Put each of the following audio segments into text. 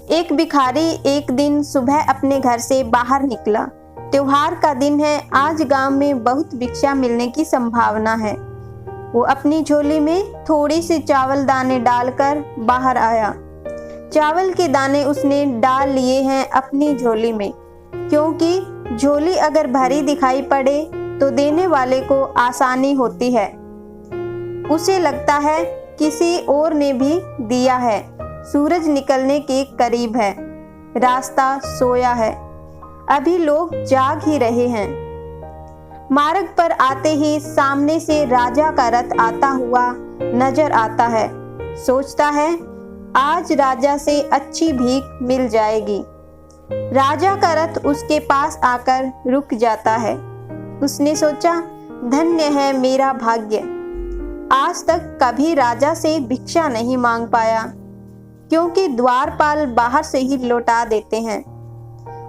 एक भिखारी एक दिन सुबह अपने घर से बाहर निकला। त्योहार का दिन है, आज गांव में बहुत भिक्षा मिलने की संभावना है। वो अपनी झोली में थोड़ी सी चावल दाने डालकर बाहर आया। चावल के दाने उसने डाल लिए हैं अपनी झोली में, क्योंकि झोली अगर भरी दिखाई पड़े तो देने वाले को आसानी होती है। उसे लगता है किसी और ने भी दिया है। सूरज निकलने के करीब है, रास्ता सोया है, अभी लोग जाग ही रहे हैं। मार्ग पर आते ही सामने से राजा का रथ आता हुआ नजर आता है। सोचता है आज राजा से अच्छी भीख मिल जाएगी। राजा का रथ उसके पास आकर रुक जाता है। उसने सोचा धन्य है मेरा भाग्य, आज तक कभी राजा से भिक्षा नहीं मांग पाया, क्योंकि द्वारपाल बाहर से ही लौटा देते हैं।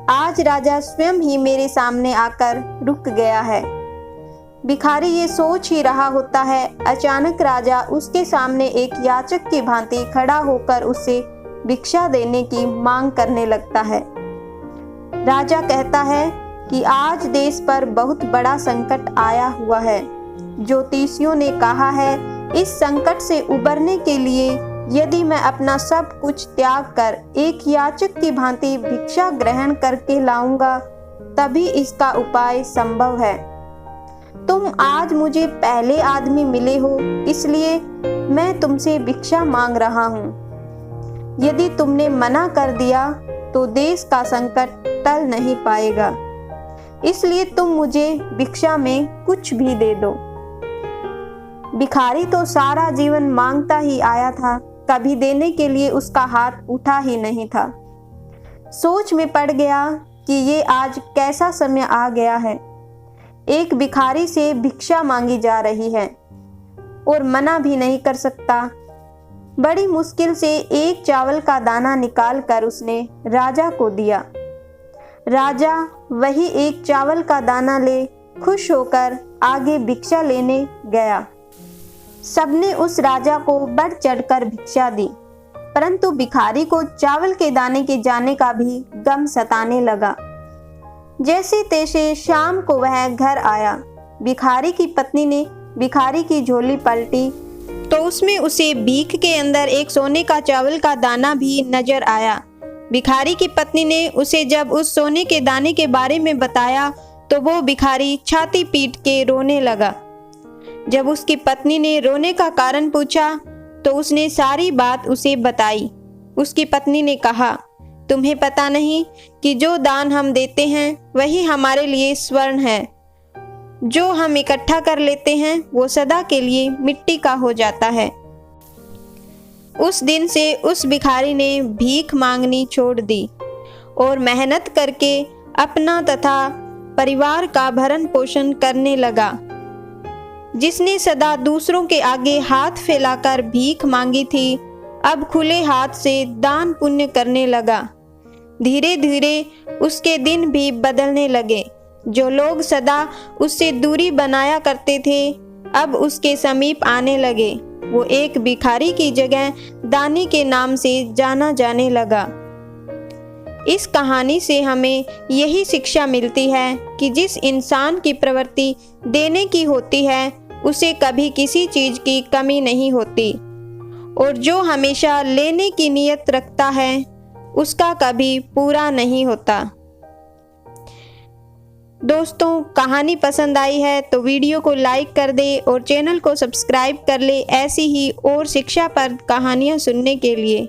आज राजा स्वयं ही मेरे सामने आकर रुक गया है। भिखारी ये सोच ही रहा होता है, अचानक राजा उसके सामने एक याचक की भांति खड़ा होकर उससे भिक्षा देने की मांग करने लगता है। राजा कहता है कि आज देश पर बहुत बड़ा संकट आया हुआ है। ज्योतिषियों ने कहा है इस संकट से उबरने के लिए यदि मैं अपना सब कुछ त्याग कर एक याचक की भांति भिक्षा ग्रहण करके लाऊंगा, तभी इसका उपाय संभव है। तुम आज मुझे पहले आदमी मिले हो, इसलिए मैं तुमसे भिक्षा मांग रहा हूँ। यदि तुमने मना कर दिया तो देश का संकट टल नहीं पाएगा, इसलिए तुम मुझे भिक्षा में कुछ भी दे दो। भिखारी तो सारा जीवन मांगता ही आया था, कभी देने के लिए उसका हाथ उठा ही नहीं था। सोच में पड़ गया कि ये आज कैसा समय आ गया है। एक भिखारी से भिक्षा मांगी जा रही है और मना भी नहीं कर सकता। बड़ी मुश्किल से एक चावल का दाना निकाल कर उसने राजा को दिया। राजा वही एक चावल का दाना ले खुश होकर आगे भिक्षा लेने गया। सबने उस राजा को बढ़ चढ़कर भिक्षा दी, परंतु भिखारी को चावल के दाने के जाने का भी गम सताने लगा। जैसे तैसे शाम को वह घर आया। भिखारी की पत्नी ने भिखारी की झोली पलटी तो उसमें उसे भीख के अंदर एक सोने का चावल का दाना भी नजर आया। भिखारी की पत्नी ने उसे जब उस सोने के दाने के बारे में बताया तो वो भिखारी छाती पीट के रोने लगा। जब उसकी पत्नी ने रोने का कारण पूछा तो उसने सारी बात उसे बताई। उसकी पत्नी ने कहा, तुम्हें पता नहीं कि जो दान हम देते हैं वही हमारे लिए स्वर्ण है। जो हम इकट्ठा कर लेते हैं वो सदा के लिए मिट्टी का हो जाता है। उस दिन से उस भिखारी ने भीख मांगनी छोड़ दी और मेहनत करके अपना तथा परिवार का भरण पोषण करने लगा। जिसने सदा दूसरों के आगे हाथ फैलाकर भीख मांगी थी, अब खुले हाथ से दान पुण्य करने लगा। धीरे धीरे उसके दिन भी बदलने लगे। जो लोग सदा उससे दूरी बनाया करते थे, अब उसके समीप आने लगे। वो एक भिखारी की जगह दानी के नाम से जाना जाने लगा। इस कहानी से हमें यही शिक्षा मिलती है कि जिस इंसान की प्रवृत्ति देने की होती है उसे कभी किसी चीज की कमी नहीं होती, और जो हमेशा लेने की नियत रखता है उसका कभी पूरा नहीं होता। दोस्तों, कहानी पसंद आई है तो वीडियो को लाइक कर दे और चैनल को सब्सक्राइब कर ले ऐसी ही और शिक्षाप्रद कहानियाँ सुनने के लिए।